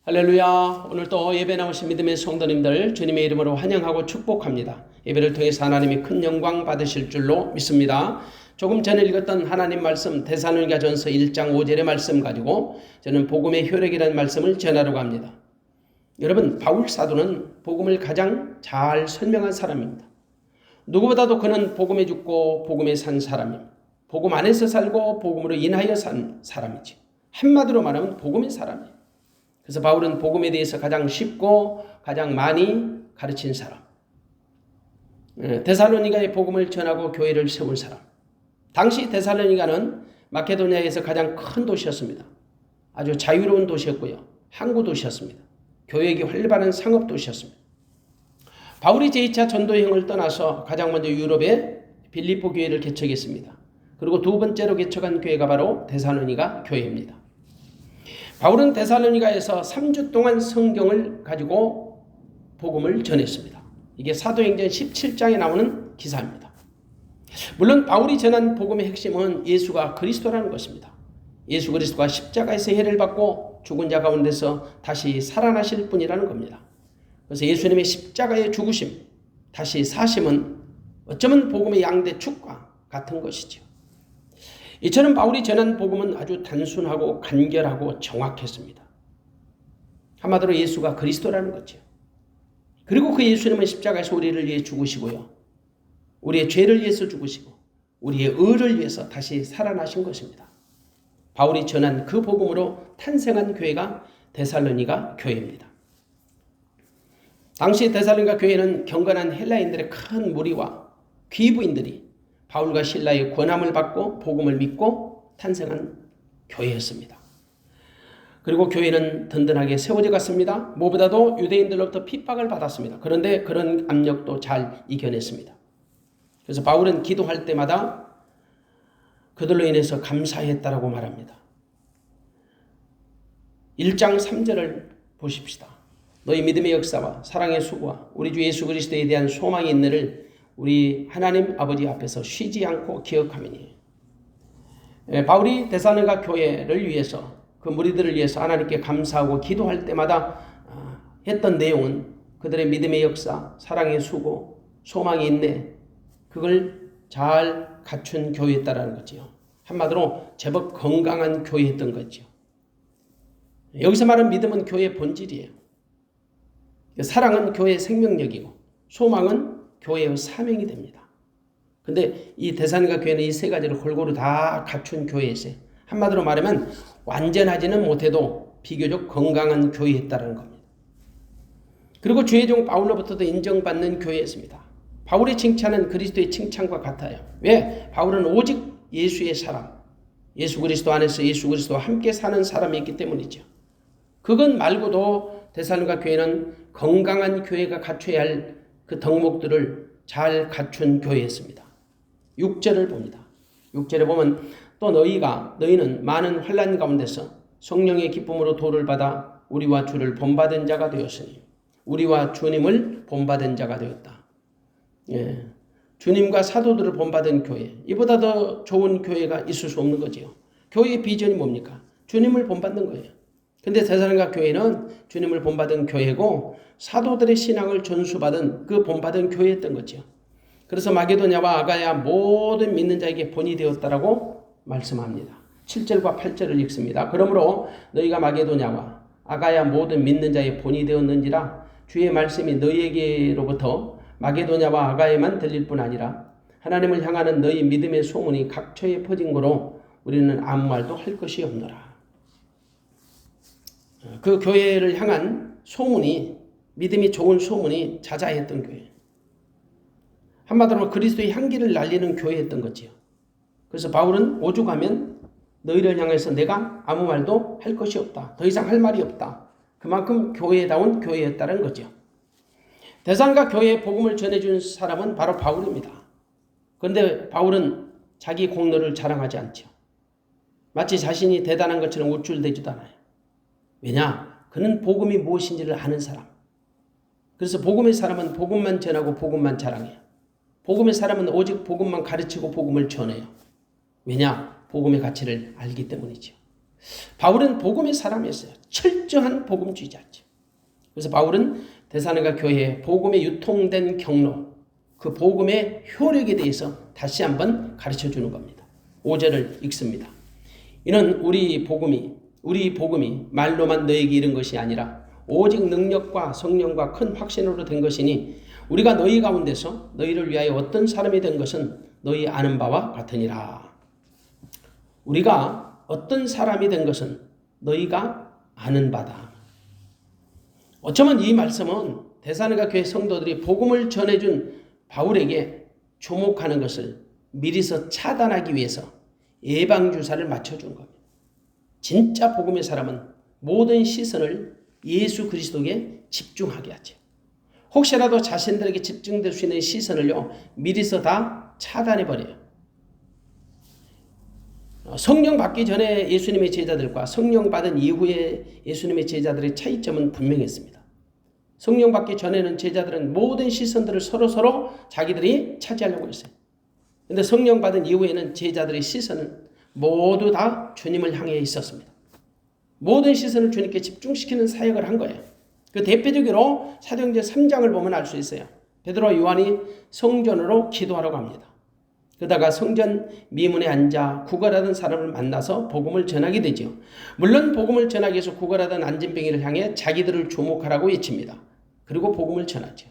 할렐루야. 오늘 또 예배 나오신 믿음의 성도님들 주님의 이름으로 환영하고 축복합니다. 예배를 통해서 하나님이 큰 영광 받으실 줄로 믿습니다. 조금 전에 읽었던 하나님 말씀 데살로니가전서 1장 5절의 말씀 가지고 저는 복음의 효력이라는 말씀을 전하려고 합니다. 여러분, 바울 사도는 복음을 가장 잘 설명한 사람입니다. 누구보다도 그는 복음에 죽고 복음에 산 사람입니다. 복음 안에서 살고 복음으로 인하여 산 사람이지. 한마디로 말하면 복음의 사람이에요. 그래서 바울은 복음에 대해서 가장 쉽고 가장 많이 가르친 사람. 데살로니가의 복음을 전하고 교회를 세운 사람. 당시 데살로니가는 마케도니아에서 가장 큰 도시였습니다. 아주 자유로운 도시였고요. 항구 도시였습니다. 교역이 활발한 상업 도시였습니다. 바울이 제2차 전도여행을 떠나서 가장 먼저 유럽의 빌립보 교회를 개척했습니다. 그리고 두 번째로 개척한 교회가 바로 데살로니가 교회입니다. 바울은 데살로니가에서 3주 동안 성경을 가지고 복음을 전했습니다. 이게 사도행전 17장에 나오는 기사입니다. 물론 바울이 전한 복음의 핵심은 예수가 그리스도라는 것입니다. 예수 그리스도가 십자가에서 해를 받고 죽은 자 가운데서 다시 살아나실 분이라는 겁니다. 그래서 예수님의 십자가의 죽으심, 다시 사심은 어쩌면 복음의 양대 축과 같은 것이죠. 이처럼 바울이 전한 복음은 아주 단순하고 간결하고 정확했습니다. 한마디로 예수가 그리스도라는 거죠. 그리고 그 예수님은 십자가에서 우리를 위해 죽으시고요. 우리의 죄를 위해서 죽으시고 우리의 의를 위해서 다시 살아나신 것입니다. 바울이 전한 그 복음으로 탄생한 교회가 데살로니가 교회입니다. 당시 데살로니가 교회는 경건한 헬라인들의 큰 무리와 귀부인들이 바울과 실라의 권함을 받고 복음을 믿고 탄생한 교회였습니다. 그리고 교회는 든든하게 세워져 갔습니다. 무엇보다도 유대인들로부터 핍박을 받았습니다. 그런데 그런 압력도 잘 이겨냈습니다. 그래서 바울은 기도할 때마다 그들로 인해서 감사했다라고 말합니다. 1장 3절을 보십시다. 너희 믿음의 역사와 사랑의 수고와 우리 주 예수 그리스도에 대한 소망이 있느를 우리 하나님 아버지 앞에서 쉬지 않고 기억하미니. 바울이 데살로니가 교회를 위해서 그 무리들을 위해서 하나님께 감사하고 기도할 때마다 했던 내용은 그들의 믿음의 역사, 사랑의 수고, 소망이 있네. 그걸 잘 갖춘 교회였다라는 거죠. 한마디로 제법 건강한 교회였던 거죠. 여기서 말하는 믿음은 교회의 본질이에요. 사랑은 교회의 생명력이고 소망은 교회의 사명이 됩니다. 근데 이 데살로니가 교회는 이 세 가지를 골고루 다 갖춘 교회였어요. 한마디로 말하면 완전하지는 못해도 비교적 건강한 교회였다는 겁니다. 그리고 주의 종 바울로부터도 인정받는 교회였습니다. 바울의 칭찬은 그리스도의 칭찬과 같아요. 왜? 바울은 오직 예수의 사람, 예수 그리스도 안에서 예수 그리스도와 함께 사는 사람이었기 때문이죠. 그것 말고도 데살로니가 교회는 건강한 교회가 갖춰야 할 그 덕목들을 잘 갖춘 교회였습니다. 6절을 봅니다. 6절에 보면 또 너희는 많은 환난 가운데서 성령의 기쁨으로 도를 받아 우리와 주를 본받은 자가 되었으니 우리와 주님을 본받은 자가 되었다. 예, 주님과 사도들을 본받은 교회, 이보다 더 좋은 교회가 있을 수 없는 거지요. 교회의 비전이 뭡니까? 주님을 본받는 거예요. 근데 데살로니가 교회는 주님을 본받은 교회고 사도들의 신앙을 전수받은 그 본받은 교회였던 거죠. 그래서 마게도냐와 아가야 모든 믿는 자에게 본이 되었다라고 말씀합니다. 7절과 8절을 읽습니다. 그러므로 너희가 마게도냐와 아가야 모든 믿는 자의 본이 되었는지라 주의 말씀이 너희에게로부터 마게도냐와 아가야만 들릴 뿐 아니라 하나님을 향하는 너희 믿음의 소문이 각처에 퍼진 거로 우리는 아무 말도 할 것이 없노라. 그 교회를 향한 소문이, 믿음이 좋은 소문이 자자했던 교회. 한마디로 그리스도의 향기를 날리는 교회였던 거지요. 그래서 바울은 오죽하면 너희를 향해서 내가 아무 말도 할 것이 없다. 더 이상 할 말이 없다. 그만큼 교회다운 교회였다는 거죠. 데살로니가 교회에 복음을 전해준 사람은 바로 바울입니다. 그런데 바울은 자기 공로를 자랑하지 않죠. 마치 자신이 대단한 것처럼 우쭐대지도 않아요. 왜냐? 그는 복음이 무엇인지를 아는 사람. 그래서 복음의 사람은 복음만 전하고 복음만 자랑해요. 복음의 사람은 오직 복음만 가르치고 복음을 전해요. 왜냐? 복음의 가치를 알기 때문이죠. 바울은 복음의 사람이었어요. 철저한 복음주의자죠. 그래서 바울은 데살로니가 교회에 복음의 유통된 경로, 그 복음의 효력에 대해서 다시 한번 가르쳐 주는 겁니다. 5절을 읽습니다. 이는 우리 복음이 말로만 너에게 이른 것이 아니라 오직 능력과 성령과 큰 확신으로 된 것이니 우리가 너희 가운데서 너희를 위하여 어떤 사람이 된 것은 너희 아는 바와 같으니라. 우리가 어떤 사람이 된 것은 너희가 아는 바다. 어쩌면 이 말씀은 데살로니가 교회 성도들이 복음을 전해준 바울에게 주목하는 것을 미리서 차단하기 위해서 예방주사를 맞춰준 겁니다. 진짜 복음의 사람은 모든 시선을 예수 그리스도에게 집중하게 하죠. 혹시라도 자신들에게 집중될 수 있는 시선을요, 미리서 다 차단해버려요. 성령 받기 전에 예수님의 제자들과 성령 받은 이후에 예수님의 제자들의 차이점은 분명했습니다. 성령 받기 전에는 제자들은 모든 시선들을 서로 자기들이 차지하려고 했어요. 그런데 성령 받은 이후에는 제자들의 시선은 모두 다 주님을 향해 있었습니다. 모든 시선을 주님께 집중시키는 사역을 한 거예요. 그 대표적으로 사도행전 3장을 보면 알 수 있어요. 베드로와 요한이 성전으로 기도하러 갑니다. 그러다가 성전 미문에 앉아 구걸하던 사람을 만나서 복음을 전하게 되죠. 물론 복음을 전하기 위해서 구걸하던 안진뱅이를 향해 자기들을 주목하라고 외칩니다. 그리고 복음을 전하죠.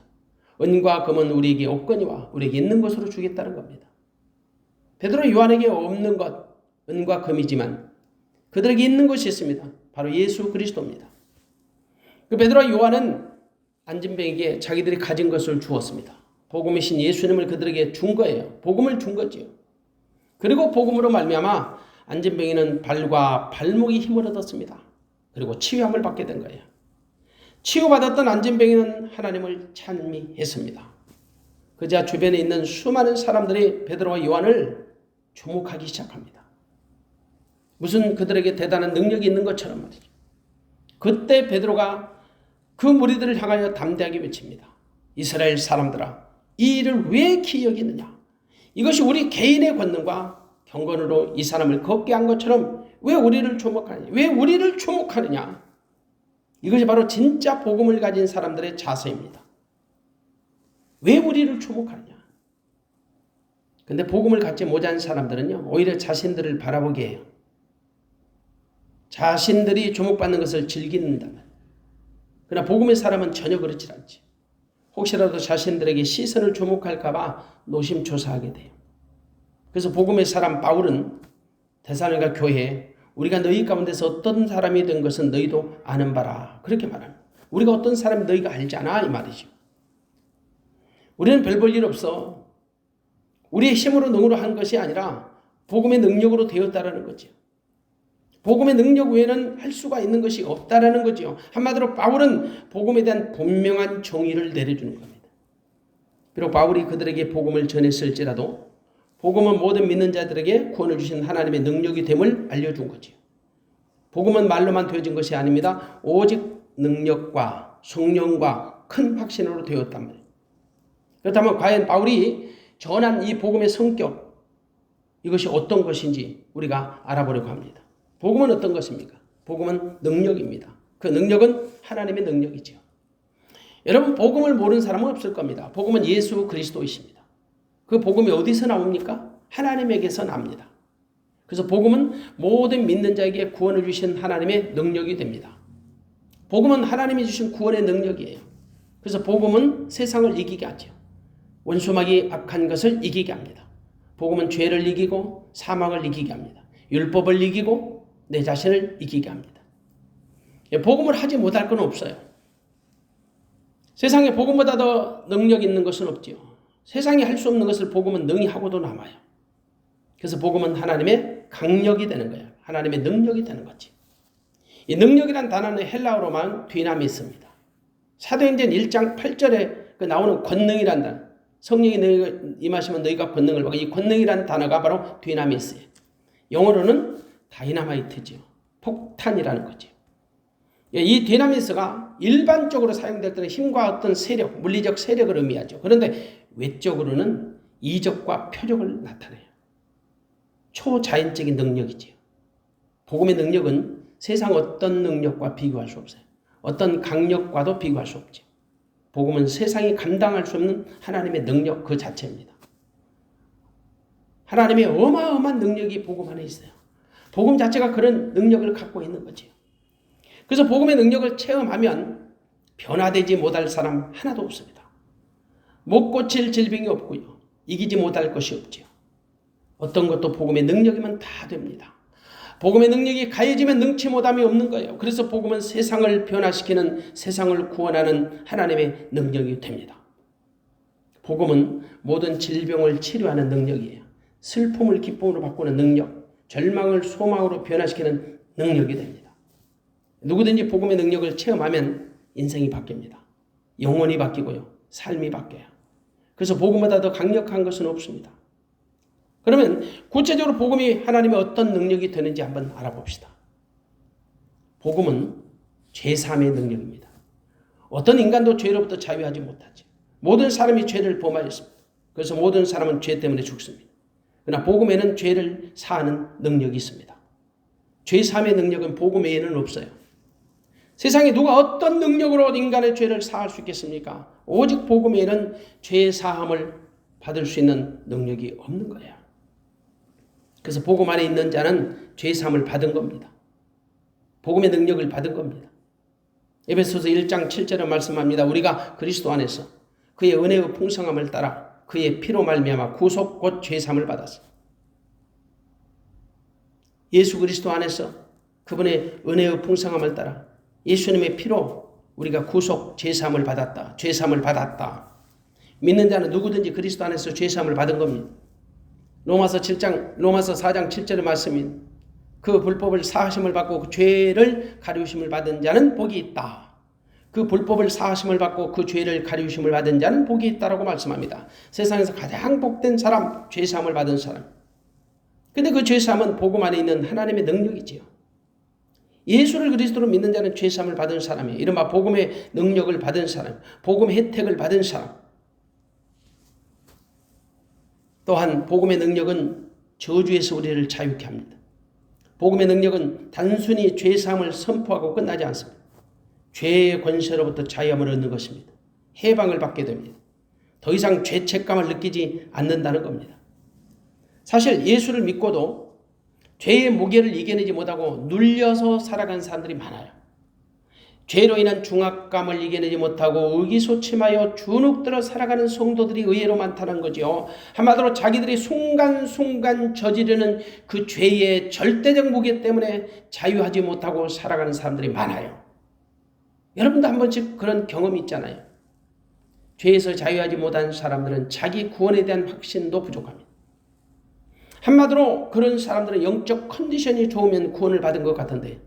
은과 금은 우리에게 없거니와 우리에게 있는 것으로 주겠다는 겁니다. 베드로 요한에게 없는 것, 은과 금이지만 그들에게 있는 것이 있습니다. 바로 예수 그리스도입니다. 그 베드로와 요한은 안진뱅이에게 자기들이 가진 것을 주었습니다. 복음이신 예수님을 그들에게 준 거예요. 복음을 준 거지요. 그리고 복음으로 말미암아 안진뱅이는 발과 발목이 힘을 얻었습니다. 그리고 치유함을 받게 된 거예요. 치유받았던 안진뱅이는 하나님을 찬미했습니다. 그자 주변에 있는 수많은 사람들이 베드로와 요한을 주목하기 시작합니다. 무슨 그들에게 대단한 능력이 있는 것처럼 말이죠. 그때 베드로가 그 무리들을 향하여 담대하게 외칩니다. 이스라엘 사람들아, 이 일을 왜 기여기느냐? 이것이 우리 개인의 권능과 경건으로 이 사람을 걷게 한 것처럼 왜 우리를 주목하느냐? 왜 우리를 주목하느냐? 이것이 바로 진짜 복음을 가진 사람들의 자세입니다. 왜 우리를 주목하느냐? 근데 복음을 갖지 못한 사람들은요, 오히려 자신들을 바라보게 해요. 자신들이 주목받는 것을 즐긴다. 그러나 복음의 사람은 전혀 그렇지 않지. 혹시라도 자신들에게 시선을 주목할까봐 노심초사하게 돼요. 그래서 복음의 사람 바울은 데살로니가 교회에 우리가 너희 가운데서 어떤 사람이 된 것은 너희도 아는 바라. 그렇게 말합니다. 우리가 어떤 사람이 너희가 알잖아 이 말이죠. 우리는 별 볼 일 없어. 우리의 힘으로 능으로 한 것이 아니라 복음의 능력으로 되었다라는 거죠. 복음의 능력 외에는 할 수가 있는 것이 없다라는 거죠. 한마디로 바울은 복음에 대한 분명한 정의를 내려주는 겁니다. 비록 바울이 그들에게 복음을 전했을지라도 복음은 모든 믿는 자들에게 구원을 주신 하나님의 능력이 됨을 알려준 거죠. 복음은 말로만 되어진 것이 아닙니다. 오직 능력과 성령과 큰 확신으로 되었단 말이에요. 그렇다면 과연 바울이 전한 이 복음의 성격, 이것이 어떤 것인지 우리가 알아보려고 합니다. 복음은 어떤 것입니까? 복음은 능력입니다. 그 능력은 하나님의 능력이죠. 여러분, 복음을 모르는 사람은 없을 겁니다. 복음은 예수 그리스도이십니다. 그 복음이 어디서 나옵니까? 하나님에게서 납니다. 그래서 복음은 모든 믿는 자에게 구원을 주신 하나님의 능력이 됩니다. 복음은 하나님이 주신 구원의 능력이에요. 그래서 복음은 세상을 이기게 하죠. 원수막이 악한 것을 이기게 합니다. 복음은 죄를 이기고 사망을 이기게 합니다. 율법을 이기고 내 자신을 이기게 합니다. 복음을 하지 못할 건 없어요. 세상에 복음보다 더 능력 있는 것은 없지요. 세상에 할 수 없는 것을 복음은 능히 하고도 남아요. 그래서 복음은 하나님의 강력이 되는 거예요. 하나님의 능력이 되는 거지. 이 능력이란 단어는 헬라어로만 뒤나미스입니다. 사도행전 1장 8절에 그 나오는 권능이란 단어, 성령이 너희가 임하시면 너희가 권능을 받고, 이 권능이란 단어가 바로 뒤나미스예요. 영어로는 다이나마이트죠. 폭탄이라는 거죠. 이 디나미스가 일반적으로 사용될 때는 힘과 어떤 세력, 물리적 세력을 의미하죠. 그런데 외적으로는 이적과 표적을 나타내요. 초자연적인 능력이지요. 복음의 능력은 세상 어떤 능력과 비교할 수 없어요. 어떤 강력과도 비교할 수 없죠. 복음은 세상이 감당할 수 없는 하나님의 능력 그 자체입니다. 하나님의 어마어마한 능력이 복음 안에 있어요. 복음 자체가 그런 능력을 갖고 있는 거지요. 그래서 복음의 능력을 체험하면 변화되지 못할 사람 하나도 없습니다. 못 고칠 질병이 없고요. 이기지 못할 것이 없지요. 어떤 것도 복음의 능력이면 다 됩니다. 복음의 능력이 가해지면 능치 못함이 없는 거예요. 그래서 복음은 세상을 변화시키는, 세상을 구원하는 하나님의 능력이 됩니다. 복음은 모든 질병을 치료하는 능력이에요. 슬픔을 기쁨으로 바꾸는 능력, 절망을 소망으로 변화시키는 능력이 됩니다. 누구든지 복음의 능력을 체험하면 인생이 바뀝니다. 영혼이 바뀌고요. 삶이 바뀌어요. 그래서 복음보다 더 강력한 것은 없습니다. 그러면 구체적으로 복음이 하나님의 어떤 능력이 되는지 한번 알아봅시다. 복음은 죄사함의 능력입니다. 어떤 인간도 죄로부터 자유하지 못하지. 모든 사람이 죄를 범하였습니다. 그래서 모든 사람은 죄 때문에 죽습니다. 그러나 복음에는 죄를 사하는 능력이 있습니다. 죄사함의 능력은 복음 외에는 없어요. 세상에 누가 어떤 능력으로 인간의 죄를 사할 수 있겠습니까? 오직 복음 외에는 죄사함을 받을 수 있는 능력이 없는 거예요. 그래서 복음 안에 있는 자는 죄사함을 받은 겁니다. 복음의 능력을 받은 겁니다. 에베소서 1장 7절에 말씀합니다. 우리가 그리스도 안에서 그의 은혜의 풍성함을 따라 그의 피로 말미암아 구속 곧 죄사함을 받았습니다. 예수 그리스도 안에서 그분의 은혜의 풍성함을 따라 예수님의 피로 우리가 구속 죄사함을 받았다. 죄사함을 받았다. 믿는 자는 누구든지 그리스도 안에서 죄사함을 받은 겁니다. 로마서 4장 7절의 말씀인 그 불법을 사하심을 받고 그 죄를 가리우심을 받은 자는 복이 있다. 그 불법을 사하심을 받고 그 죄를 가리우심을 받은 자는 복이 있다라고 말씀합니다. 세상에서 가장 복된 사람, 죄사함을 받은 사람. 근데 그 죄사함은 복음 안에 있는 하나님의 능력이지요. 예수를 그리스도로 믿는 자는 죄사함을 받은 사람이에요. 이른바 복음의 능력을 받은 사람, 복음의 혜택을 받은 사람. 또한 복음의 능력은 저주에서 우리를 자유케 합니다. 복음의 능력은 단순히 죄사함을 선포하고 끝나지 않습니다. 죄의 권세로부터 자유함을 얻는 것입니다. 해방을 받게 됩니다. 더 이상 죄책감을 느끼지 않는다는 겁니다. 사실 예수를 믿고도 죄의 무게를 이겨내지 못하고 눌려서 살아가는 사람들이 많아요. 죄로 인한 중압감을 이겨내지 못하고 의기소침하여 주눅들어 살아가는 성도들이 의외로 많다는 거죠. 한마디로 자기들이 순간순간 저지르는 그 죄의 절대적 무게 때문에 자유하지 못하고 살아가는 사람들이 많아요. 여러분도 한 번씩 그런 경험이 있잖아요. 죄에서 자유하지 못한 사람들은 자기 구원에 대한 확신도 부족합니다. 한마디로 그런 사람들은 영적 컨디션이 좋으면 구원을 받은 것 같은데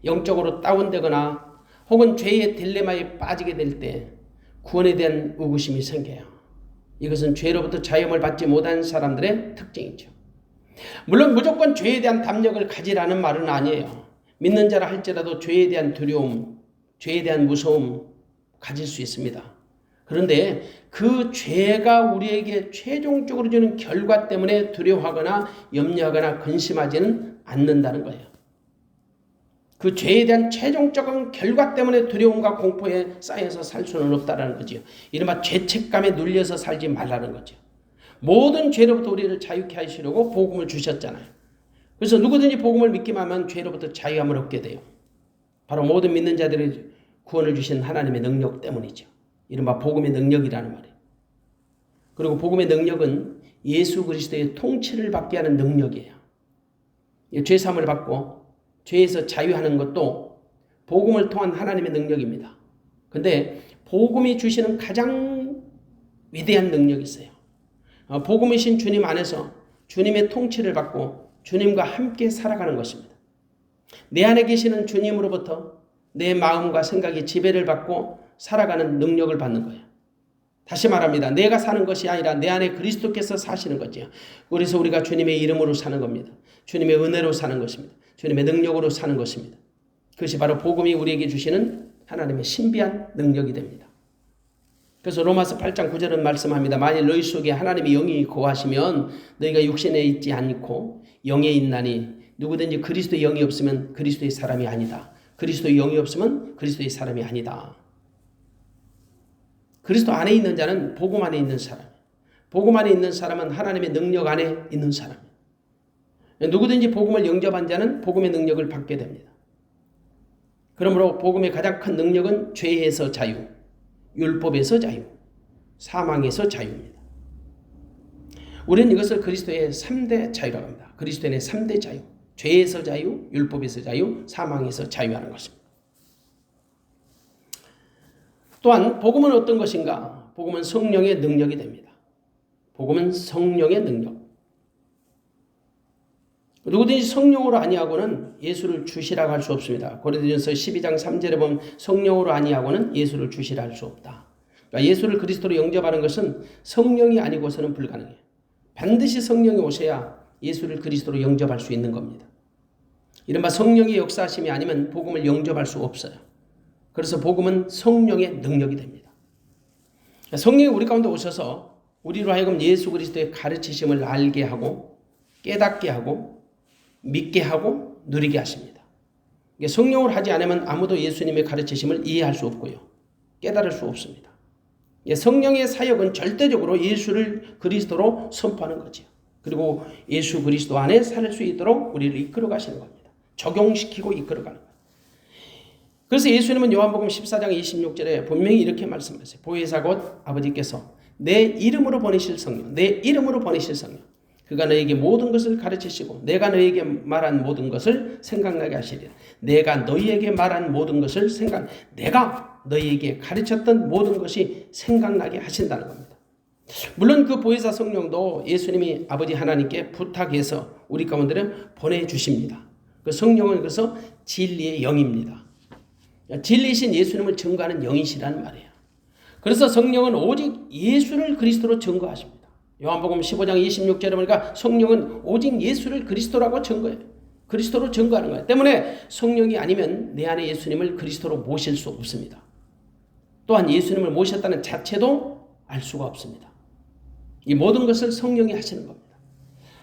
영적으로 다운되거나 혹은 죄의 딜레마에 빠지게 될 때 구원에 대한 의구심이 생겨요. 이것은 죄로부터 자유함을 받지 못한 사람들의 특징이죠. 물론 무조건 죄에 대한 담력을 가지라는 말은 아니에요. 믿는 자라 할지라도 죄에 대한 두려움, 죄에 대한 무서움 가질 수 있습니다. 그런데 그 죄가 우리에게 최종적으로 주는 결과 때문에 두려워하거나 염려하거나 근심하지는 않는다는 거예요. 그 죄에 대한 최종적인 결과 때문에 두려움과 공포에 쌓여서 살 수는 없다는 거죠. 이른바 죄책감에 눌려서 살지 말라는 거죠. 모든 죄로부터 우리를 자유케 하시려고 복음을 주셨잖아요. 그래서 누구든지 복음을 믿기만 하면 죄로부터 자유함을 얻게 돼요. 바로 모든 믿는 자들이 구원을 주신 하나님의 능력 때문이죠. 이른바 복음의 능력이라는 말이에요. 그리고 복음의 능력은 예수 그리스도의 통치를 받게 하는 능력이에요. 죄사함을 받고 죄에서 자유하는 것도 복음을 통한 하나님의 능력입니다. 근데 복음이 주시는 가장 위대한 능력이 있어요. 복음이신 주님 안에서 주님의 통치를 받고 주님과 함께 살아가는 것입니다. 내 안에 계시는 주님으로부터 내 마음과 생각이 지배를 받고 살아가는 능력을 받는 거예요. 다시 말합니다. 내가 사는 것이 아니라 내 안에 그리스도께서 사시는 거죠. 그래서 우리가 주님의 이름으로 사는 겁니다. 주님의 은혜로 사는 것입니다. 주님의 능력으로 사는 것입니다. 그것이 바로 복음이 우리에게 주시는 하나님의 신비한 능력이 됩니다. 그래서 로마서 8장 9절은 말씀합니다. 만일 너희 속에 하나님의 영이 거하시면 너희가 육신에 있지 않고 영에 있나니 누구든지 그리스도의 영이 없으면 그리스도의 사람이 아니다. 그리스도의 영이 없으면 그리스도의 사람이 아니다. 그리스도 안에 있는 자는 복음 안에 있는 사람. 복음 안에 있는 사람은 하나님의 능력 안에 있는 사람. 누구든지 복음을 영접한 자는 복음의 능력을 받게 됩니다. 그러므로 복음의 가장 큰 능력은 죄에서 자유, 율법에서 자유, 사망에서 자유입니다. 우리는 이것을 그리스도의 3대 자유라고 합니다. 그리스도인의 3대 자유. 죄에서 자유, 율법에서 자유, 사망에서 자유하는 것입니다. 또한 복음은 어떤 것인가? 복음은 성령의 능력이 됩니다. 복음은 성령의 능력. 누구든지 성령으로 아니하고는 예수를 주시라고 할 수 없습니다. 고린도전서 12장 3절에 보면 성령으로 아니하고는 예수를 주시라 할 수 없다. 그러니까 예수를 그리스도로 영접하는 것은 성령이 아니고서는 불가능해요. 반드시 성령이 오셔야 예수를 그리스도로 영접할 수 있는 겁니다. 이른바 성령의 역사하심이 아니면 복음을 영접할 수 없어요. 그래서 복음은 성령의 능력이 됩니다. 성령이 우리 가운데 오셔서 우리로 하여금 예수 그리스도의 가르치심을 알게 하고 깨닫게 하고 믿게 하고 누리게 하십니다. 성령을 하지 않으면 아무도 예수님의 가르치심을 이해할 수 없고요. 깨달을 수 없습니다. 성령의 사역은 절대적으로 예수를 그리스도로 선포하는 거죠. 그리고 예수 그리스도 안에 살 수 있도록 우리를 이끌어 가시는 겁니다. 적용시키고 이끌어 가는 거예요. 그래서 예수님은 요한복음 14장 26절에 분명히 이렇게 말씀하세요. 보혜사 곧 아버지께서 내 이름으로 보내실 성령, 내 이름으로 보내실 성령. 그가 너에게 모든 것을 가르치시고 내가 너에게 말한 모든 것을 생각나게 하시리라. 내가 너희에게 말한 모든 것을 내가 너희에게 가르쳤던 모든 것이 생각나게 하신다는 겁니다. 물론 그 보혜사 성령도 예수님이 아버지 하나님께 부탁해서 우리 가운데를 보내주십니다. 그 성령은 그래서 진리의 영입니다. 진리이신 예수님을 증거하는 영이시라는 말이에요. 그래서 성령은 오직 예수를 그리스도로 증거하십니다. 요한복음 15장 26절에 보니까 성령은 오직 예수를 그리스도라고 증거해요. 그리스도로 증거하는 거예요. 때문에 성령이 아니면 내 안에 예수님을 그리스도로 모실 수 없습니다. 또한 예수님을 모셨다는 자체도 알 수가 없습니다. 이 모든 것을 성령이 하시는 겁니다.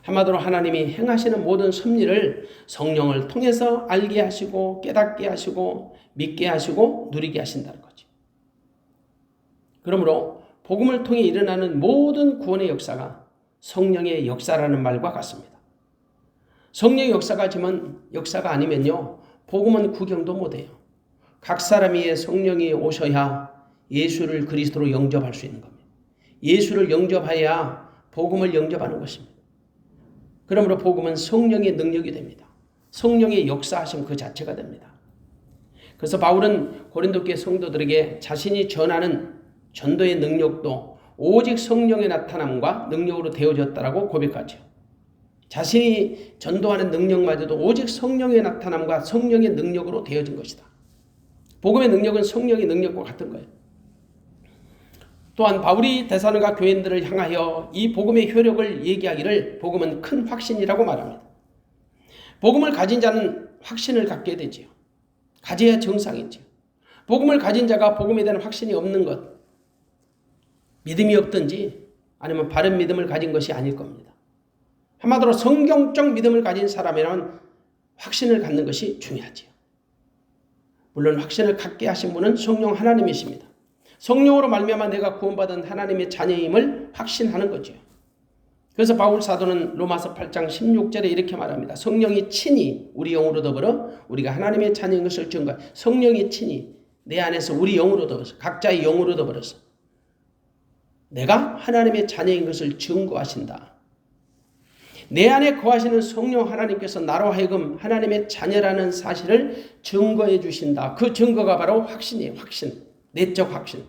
한마디로 하나님이 행하시는 모든 섭리를 성령을 통해서 알게 하시고 깨닫게 하시고 믿게 하시고 누리게 하신다는 거죠. 그러므로 복음을 통해 일어나는 모든 구원의 역사가 성령의 역사라는 말과 같습니다. 성령의 역사가 아니면요, 복음은 구경도 못해요. 각 사람이 성령이 오셔야 예수를 그리스도로 영접할 수 있는 겁니다. 예수를 영접해야 복음을 영접하는 것입니다. 그러므로 복음은 성령의 능력이 됩니다. 성령의 역사하심 그 자체가 됩니다. 그래서 바울은 고린도 교회 성도들에게 자신이 전하는 전도의 능력도 오직 성령의 나타남과 능력으로 되어졌다라고 고백하죠. 자신이 전도하는 능력마저도 오직 성령의 나타남과 성령의 능력으로 되어진 것이다. 복음의 능력은 성령의 능력과 같은 거예요. 또한 바울이 데살로니가 교인들을 향하여 이 복음의 효력을 얘기하기를 복음은 큰 확신이라고 말합니다. 복음을 가진 자는 확신을 갖게 되지요. 가져야 정상이지요. 복음을 가진 자가 복음에 대한 확신이 없는 것, 믿음이 없든지 아니면 바른 믿음을 가진 것이 아닐 겁니다. 한마디로 성경적 믿음을 가진 사람이라면 확신을 갖는 것이 중요하지요. 물론 확신을 갖게 하신 분은 성령 하나님이십니다. 성령으로 말미암아 내가 구원받은 하나님의 자녀임을 확신하는 거죠. 그래서 바울 사도는 로마서 8장 16절에 이렇게 말합니다. 성령이 친히 우리 영으로 더불어 우리가 하나님의 자녀인 것을 증거해. 성령이 친히 내 안에서 우리 영으로 더불어서 각자의 영으로 더불어서 내가 하나님의 자녀인 것을 증거하신다. 내 안에 거하시는 성령 하나님께서 나로 하여금 하나님의 자녀라는 사실을 증거해 주신다. 그 증거가 바로 확신이에요. 확신. 내적 확신.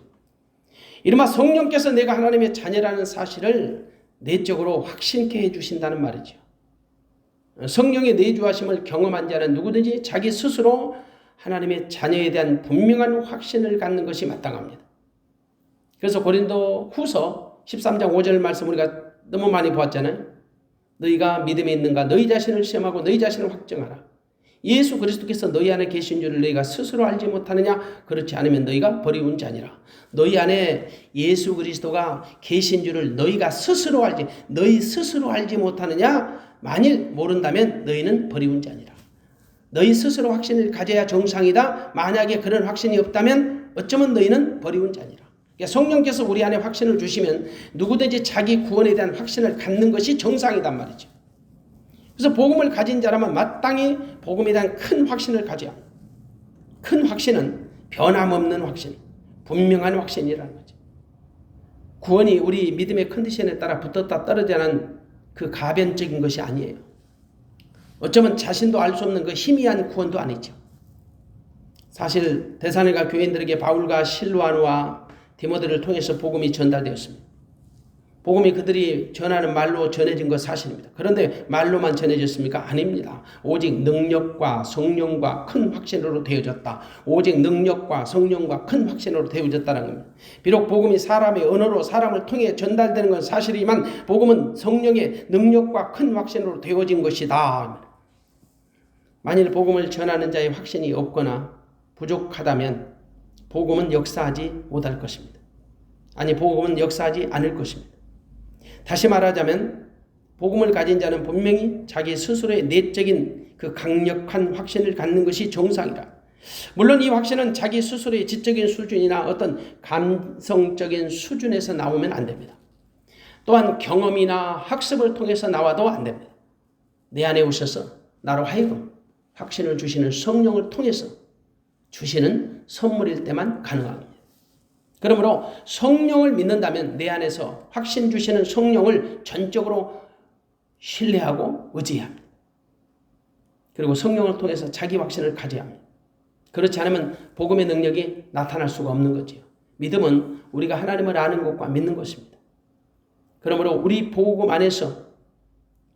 이른바 성령께서 내가 하나님의 자녀라는 사실을 내적으로 확신케 해주신다는 말이죠. 성령의 내주하심을 경험한 자는 누구든지 자기 스스로 하나님의 자녀에 대한 분명한 확신을 갖는 것이 마땅합니다. 그래서 고린도 후서 13장 5절 말씀 우리가 너무 많이 보았잖아요. 너희가 믿음에 있는가 너희 자신을 시험하고 너희 자신을 확정하라. 예수 그리스도께서 너희 안에 계신 줄을 너희가 스스로 알지 못하느냐? 그렇지 않으면 너희가 버리운 자니라. 너희 안에 예수 그리스도가 계신 줄을 너희 스스로 알지 못하느냐? 만일 모른다면 너희는 버리운 자니라. 너희 스스로 확신을 가져야 정상이다. 만약에 그런 확신이 없다면 어쩌면 너희는 버리운 자니라. 그러니까 성령께서 우리 안에 확신을 주시면 누구든지 자기 구원에 대한 확신을 갖는 것이 정상이단 말이죠. 그래서 복음을 가진 자라면 마땅히 복음에 대한 큰 확신을 가져야 합니다. 큰 확신은 변함없는 확신, 분명한 확신이라는 거죠. 구원이 우리 믿음의 컨디션에 따라 붙었다 떨어지는 그 가변적인 것이 아니에요. 어쩌면 자신도 알 수 없는 그 희미한 구원도 아니죠. 사실 데살로니가 교인들에게 바울과 실로아누와 디모데를 통해서 복음이 전달되었습니다. 복음이 그들이 전하는 말로 전해진 것 사실입니다. 그런데 말로만 전해졌습니까? 아닙니다. 오직 능력과 성령과 큰 확신으로 되어졌다. 오직 능력과 성령과 큰 확신으로 되어졌다는 겁니다. 비록 복음이 사람의 언어로 사람을 통해 전달되는 건 사실이지만 복음은 성령의 능력과 큰 확신으로 되어진 것이다. 만일 복음을 전하는 자의 확신이 없거나 부족하다면 복음은 역사하지 못할 것입니다. 아니, 복음은 역사하지 않을 것입니다. 다시 말하자면 복음을 가진 자는 분명히 자기 스스로의 내적인 그 강력한 확신을 갖는 것이 정상이다. 물론 이 확신은 자기 스스로의 지적인 수준이나 어떤 감성적인 수준에서 나오면 안 됩니다. 또한 경험이나 학습을 통해서 나와도 안 됩니다. 내 안에 오셔서 나로 하여금 확신을 주시는 성령을 통해서 주시는 선물일 때만 가능합니다. 그러므로 성령을 믿는다면 내 안에서 확신 주시는 성령을 전적으로 신뢰하고 의지해야 합니다. 그리고 성령을 통해서 자기 확신을 가져야 합니다. 그렇지 않으면 복음의 능력이 나타날 수가 없는 거지요. 믿음은 우리가 하나님을 아는 것과 믿는 것입니다. 그러므로 우리 복음 안에서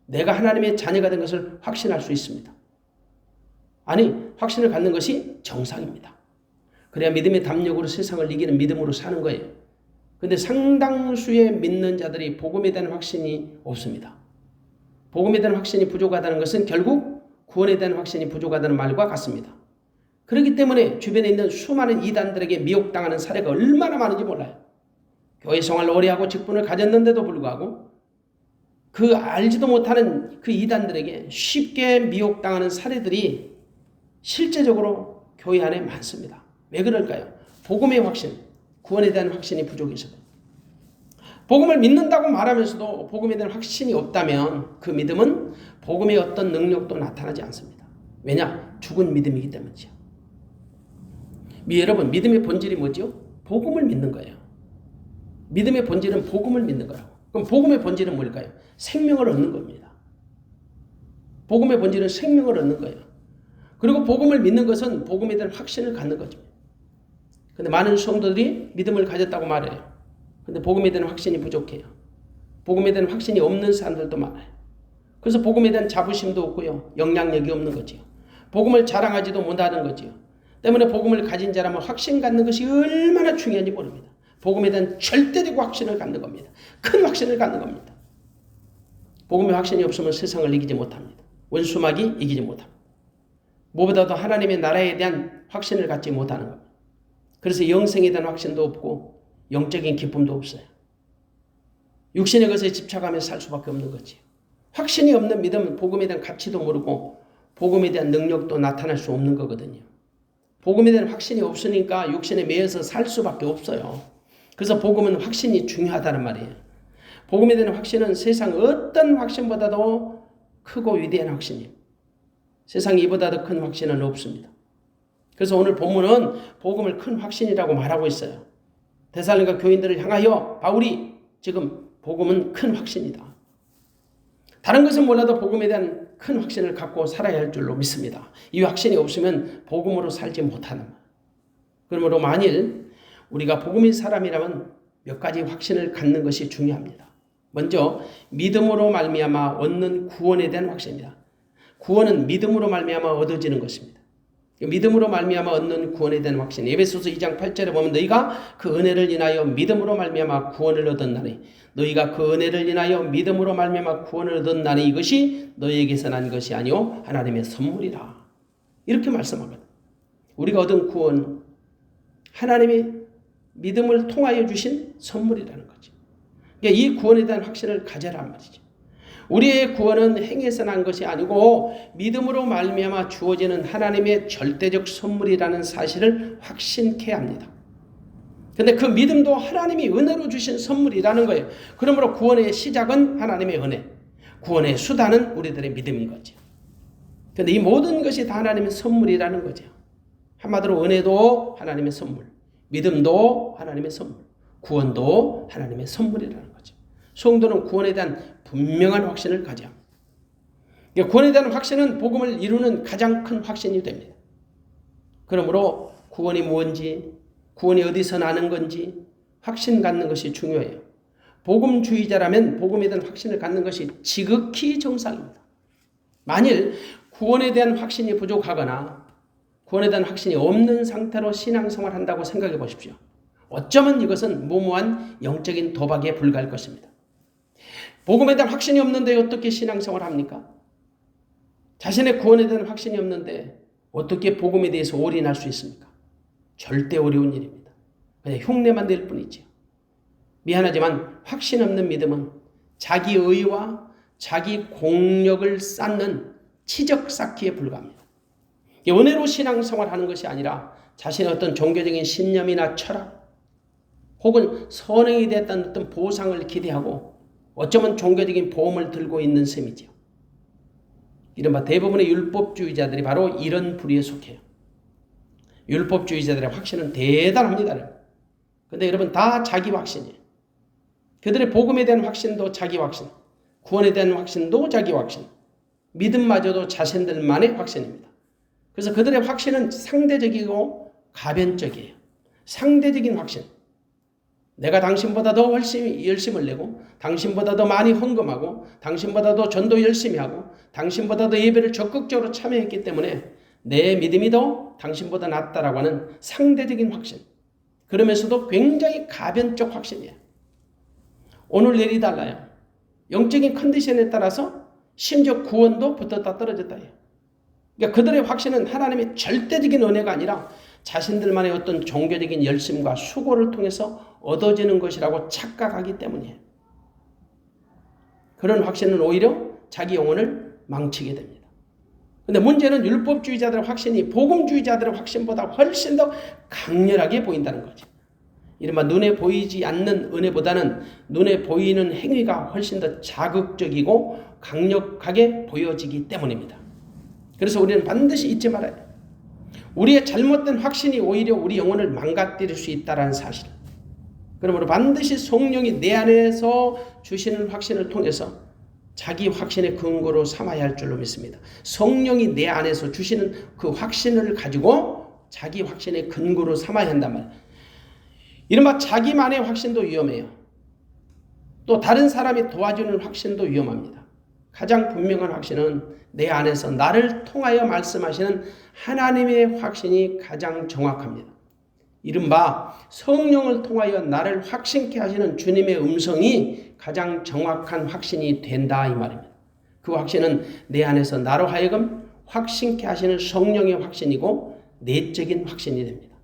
내가 하나님의 자녀가 된 것을 확신할 수 있습니다. 아니, 확신을 갖는 것이 정상입니다. 그래야 믿음의 담력으로 세상을 이기는 믿음으로 사는 거예요. 그런데 상당수의 믿는 자들이 복음에 대한 확신이 없습니다. 복음에 대한 확신이 부족하다는 것은 결국 구원에 대한 확신이 부족하다는 말과 같습니다. 그렇기 때문에 주변에 있는 수많은 이단들에게 미혹당하는 사례가 얼마나 많은지 몰라요. 교회 생활을 오래 하고 직분을 가졌는데도 불구하고 그 알지도 못하는 그 이단들에게 쉽게 미혹당하는 사례들이 실제적으로 교회 안에 많습니다. 왜 그럴까요? 복음의 확신, 구원에 대한 확신이 부족해서. 복음을 믿는다고 말하면서도 복음에 대한 확신이 없다면 그 믿음은 복음의 어떤 능력도 나타나지 않습니다. 왜냐? 죽은 믿음이기 때문이죠. 여러분, 믿음의 본질이 뭐죠? 복음을 믿는 거예요. 믿음의 본질은 복음을 믿는 거라고. 그럼 복음의 본질은 뭘까요? 생명을 얻는 겁니다. 복음의 본질은 생명을 얻는 거예요. 그리고 복음을 믿는 것은 복음에 대한 확신을 갖는 거죠. 근데 많은 성도들이 믿음을 가졌다고 말해요. 근데 복음에 대한 확신이 부족해요. 복음에 대한 확신이 없는 사람들도 많아요. 그래서 복음에 대한 자부심도 없고요. 영향력이 없는 거죠. 복음을 자랑하지도 못하는 거죠. 때문에 복음을 가진 자라면 확신 갖는 것이 얼마나 중요한지 모릅니다. 복음에 대한 절대적 확신을 갖는 겁니다. 큰 확신을 갖는 겁니다. 복음의 확신이 없으면 세상을 이기지 못합니다. 원수막이 이기지 못합니다. 무엇보다도 하나님의 나라에 대한 확신을 갖지 못하는 겁니다. 그래서 영생에 대한 확신도 없고 영적인 기쁨도 없어요. 육신의 것에 집착하며 살 수밖에 없는 거지. 확신이 없는 믿음은 복음에 대한 가치도 모르고 복음에 대한 능력도 나타날 수 없는 거거든요. 복음에 대한 확신이 없으니까 육신에 매여서 살 수밖에 없어요. 그래서 복음은 확신이 중요하다는 말이에요. 복음에 대한 확신은 세상 어떤 확신보다도 크고 위대한 확신이에요. 세상에 이보다 더 큰 확신은 없습니다. 그래서 오늘 본문은 복음을 큰 확신이라고 말하고 있어요. 데살로니가 교인들을 향하여 바울이 지금 복음은 큰 확신이다. 다른 것은 몰라도 복음에 대한 큰 확신을 갖고 살아야 할 줄로 믿습니다. 이 확신이 없으면 복음으로 살지 못하는 말. 그러므로 만일 우리가 복음의 사람이라면 몇 가지 확신을 갖는 것이 중요합니다. 먼저 믿음으로 말미암아 얻는 구원에 대한 확신입니다. 구원은 믿음으로 말미암아 얻어지는 것입니다. 믿음으로 말미암아 얻는 구원에 대한 확신. 에베소서 2장 8절에 보면 너희가 그 은혜를 인하여 믿음으로 말미암아 구원을 얻었나니 너희가 그 은혜를 인하여 믿음으로 말미암아 구원을 얻었나니 이것이 너희에게서 난 것이 아니요 하나님의 선물이라. 이렇게 말씀하거든. 우리가 얻은 구원 하나님의 믿음을 통하여 주신 선물이라는 거지. 그러니까 이 구원에 대한 확신을 가져란 말이지. 우리의 구원은 행에서 난 것이 아니고 믿음으로 말미암아 주어지는 하나님의 절대적 선물이라는 사실을 확신케 합니다. 근데 그 믿음도 하나님이 은혜로 주신 선물이라는 거예요. 그러므로 구원의 시작은 하나님의 은혜, 구원의 수단은 우리들의 믿음인 거죠. 근데 이 모든 것이 다 하나님의 선물이라는 거죠. 한마디로 은혜도 하나님의 선물, 믿음도 하나님의 선물, 구원도 하나님의 선물이라는 거죠. 성도는 구원에 대한 분명한 확신을 가져야 합니다. 구원에 대한 확신은 복음을 이루는 가장 큰 확신이 됩니다. 그러므로 구원이 뭔지, 구원이 어디서 나는 건지 확신 갖는 것이 중요해요. 복음주의자라면 복음에 대한 확신을 갖는 것이 지극히 정상입니다. 만일 구원에 대한 확신이 부족하거나 구원에 대한 확신이 없는 상태로 신앙생활을 한다고 생각해 보십시오. 어쩌면 이것은 무모한 영적인 도박에 불과할 것입니다. 복음에 대한 확신이 없는데 어떻게 신앙생활을 합니까? 자신의 구원에 대한 확신이 없는데 어떻게 복음에 대해서 올인할 수 있습니까? 절대 어려운 일입니다. 그냥 흉내만 낼 뿐이지요. 미안하지만 확신 없는 믿음은 자기 의와 자기 공력을 쌓는 치적 쌓기에 불과합니다. 은혜로 신앙생활하는 것이 아니라 자신의 어떤 종교적인 신념이나 철학 혹은 선행이 됐다는 어떤 보상을 기대하고 어쩌면 종교적인 보험을 들고 있는 셈이죠. 이른바 대부분의 율법주의자들이 바로 이런 부류에 속해요. 율법주의자들의 확신은 대단합니다. 그런데 여러분 다 자기 확신이에요. 그들의 복음에 대한 확신도 자기 확신, 구원에 대한 확신도 자기 확신, 믿음마저도 자신들만의 확신입니다. 그래서 그들의 확신은 상대적이고 가변적이에요. 상대적인 확신. 내가 당신보다 더 열심을 내고 당신보다 더 많이 헌금하고 당신보다 더 전도 열심히 하고 당신보다 더 예배를 적극적으로 참여했기 때문에 내 믿음이 더 당신보다 낫다라고 하는 상대적인 확신. 그러면서도 굉장히 가변적 확신이에요. 오늘 내일이 달라요. 영적인 컨디션에 따라서 심지어 구원도 붙었다 떨어졌다 해요. 그러니까 그들의 확신은 하나님의 절대적인 은혜가 아니라 자신들만의 어떤 종교적인 열심과 수고를 통해서 얻어지는 것이라고 착각하기 때문이에요. 그런 확신은 오히려 자기 영혼을 망치게 됩니다. 그런데 문제는 율법주의자들의 확신이 복음주의자들의 확신보다 훨씬 더 강렬하게 보인다는 거죠. 이른바 눈에 보이지 않는 은혜보다는 눈에 보이는 행위가 훨씬 더 자극적이고 강력하게 보여지기 때문입니다. 그래서 우리는 반드시 잊지 말아야 돼요. 우리의 잘못된 확신이 오히려 우리 영혼을 망가뜨릴 수 있다는 사실. 그러므로 반드시 성령이 내 안에서 주시는 확신을 통해서 자기 확신의 근거로 삼아야 할 줄로 믿습니다. 성령이 내 안에서 주시는 그 확신을 가지고 자기 확신의 근거로 삼아야 한단 말이에요. 이른바 자기만의 확신도 위험해요. 또 다른 사람이 도와주는 확신도 위험합니다. 가장 분명한 확신은 내 안에서 나를 통하여 말씀하시는 하나님의 확신이 가장 정확합니다. 이른바 성령을 통하여 나를 확신케 하시는 주님의 음성이 가장 정확한 확신이 된다 이 말입니다. 그 확신은 내 안에서 나로 하여금 확신케 하시는 성령의 확신이고 내적인 확신이 됩니다.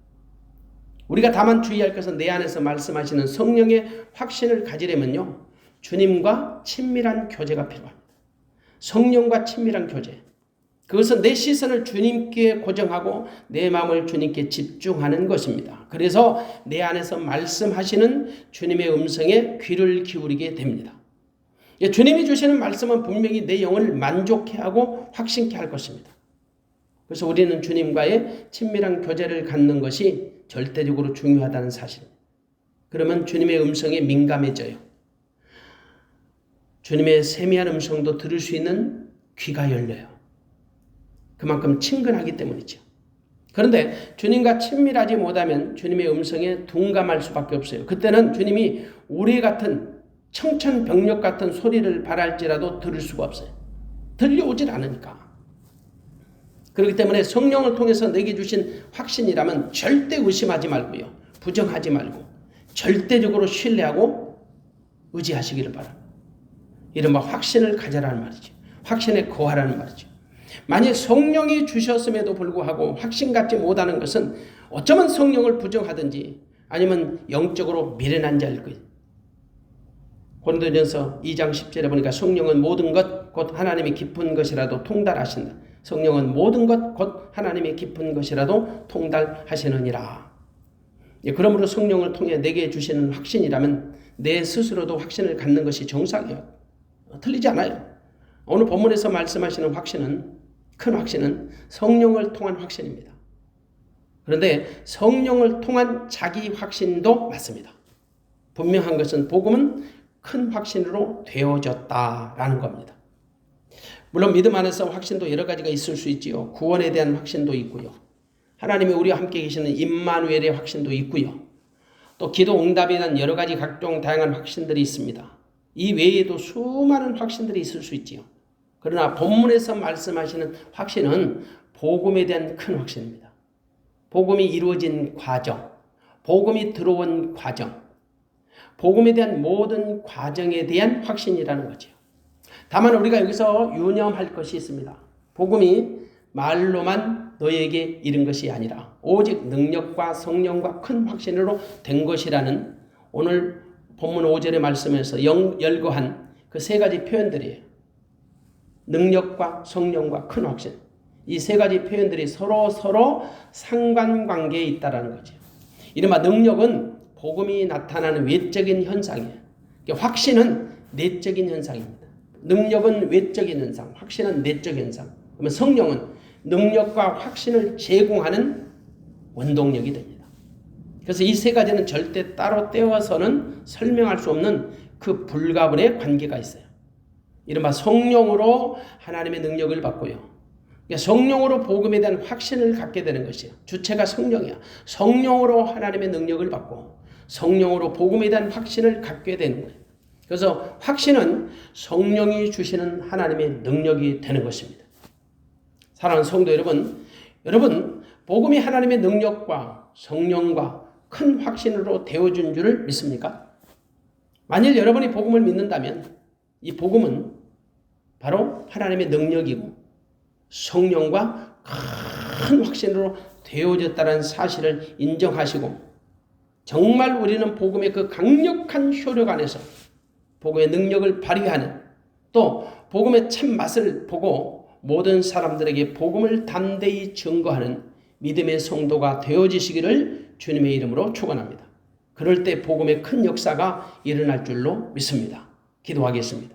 우리가 다만 주의할 것은 내 안에서 말씀하시는 성령의 확신을 가지려면요, 주님과 친밀한 교제가 필요합니다. 성령과 친밀한 교제. 그것은 내 시선을 주님께 고정하고 내 마음을 주님께 집중하는 것입니다. 그래서 내 안에서 말씀하시는 주님의 음성에 귀를 기울이게 됩니다. 주님이 주시는 말씀은 분명히 내 영혼을 만족해 하고 확신케 할 것입니다. 그래서 우리는 주님과의 친밀한 교제를 갖는 것이 절대적으로 중요하다는 사실입니다. 그러면 주님의 음성에 민감해져요. 주님의 세미한 음성도 들을 수 있는 귀가 열려요. 그만큼 친근하기 때문이죠. 그런데 주님과 친밀하지 못하면 주님의 음성에 둔감할 수밖에 없어요. 그때는 주님이 우리 같은 청천벽력 같은 소리를 바랄지라도 들을 수가 없어요. 들려오질 않으니까. 그렇기 때문에 성령을 통해서 내게 주신 확신이라면 절대 의심하지 말고요. 부정하지 말고 절대적으로 신뢰하고 의지하시기를 바랍니다. 이른바 확신을 가져라는 말이죠. 확신에 거하라는 말이죠. 만약 성령이 주셨음에도 불구하고 확신 갖지 못하는 것은 어쩌면 성령을 부정하든지 아니면 영적으로 미련한 자일 거예요. 고린도전서 2장 10절에 보니까 성령은 모든 것 곧 하나님의 깊은 것이라도 통달하신다. 성령은 모든 것 곧 하나님의 깊은 것이라도 통달하시느니라. 그러므로 성령을 통해 내게 주시는 확신이라면 내 스스로도 확신을 갖는 것이 정상이에요. 틀리지 않아요. 오늘 본문에서 말씀하시는 확신은, 큰 확신은 성령을 통한 확신입니다. 그런데 성령을 통한 자기 확신도 맞습니다. 분명한 것은 복음은 큰 확신으로 되어졌다라는 겁니다. 물론 믿음 안에서 확신도 여러 가지가 있을 수 있지요. 구원에 대한 확신도 있고요. 하나님이 우리와 함께 계시는 임마누엘의 확신도 있고요. 또 기도 응답에 대한 여러 가지 각종 다양한 확신들이 있습니다. 이 외에도 수많은 확신들이 있을 수 있지요. 그러나 본문에서 말씀하시는 확신은 복음에 대한 큰 확신입니다. 복음이 이루어진 과정, 복음이 들어온 과정, 복음에 대한 모든 과정에 대한 확신이라는 거죠. 다만 우리가 여기서 유념할 것이 있습니다. 복음이 말로만 너에게 이른 것이 아니라 오직 능력과 성령과 큰 확신으로 된 것이라는 오늘 본문 5절의 말씀에서 열거한 그 세 가지 표현들이에요. 능력과 성령과 큰 확신. 이 세 가지 표현들이 서로 상관관계에 있다는 거죠. 이른바 능력은 복음이 나타나는 외적인 현상이에요. 확신은 내적인 현상입니다. 능력은 외적인 현상, 확신은 내적 현상. 그러면 성령은 능력과 확신을 제공하는 원동력이 됩니다. 그래서 이 세 가지는 절대 따로 떼어서는 설명할 수 없는 그 불가분의 관계가 있어요. 이른바 성령으로 하나님의 능력을 받고요. 그러니까 성령으로 복음에 대한 확신을 갖게 되는 것이에요. 주체가 성령이야. 성령으로 하나님의 능력을 받고 성령으로 복음에 대한 확신을 갖게 되는 거예요. 그래서 확신은 성령이 주시는 하나님의 능력이 되는 것입니다. 사랑하는 성도 여러분, 복음이 하나님의 능력과 성령과 큰 확신으로 되어준 줄을 믿습니까? 만일 여러분이 복음을 믿는다면 이 복음은 바로 하나님의 능력이고 성령과 큰 확신으로 되어졌다는 사실을 인정하시고 정말 우리는 복음의 그 강력한 효력 안에서 복음의 능력을 발휘하는 또 복음의 참맛을 보고 모든 사람들에게 복음을 담대히 증거하는 믿음의 성도가 되어지시기를 주님의 이름으로 축원합니다. 그럴 때 복음의 큰 역사가 일어날 줄로 믿습니다. 기도하겠습니다.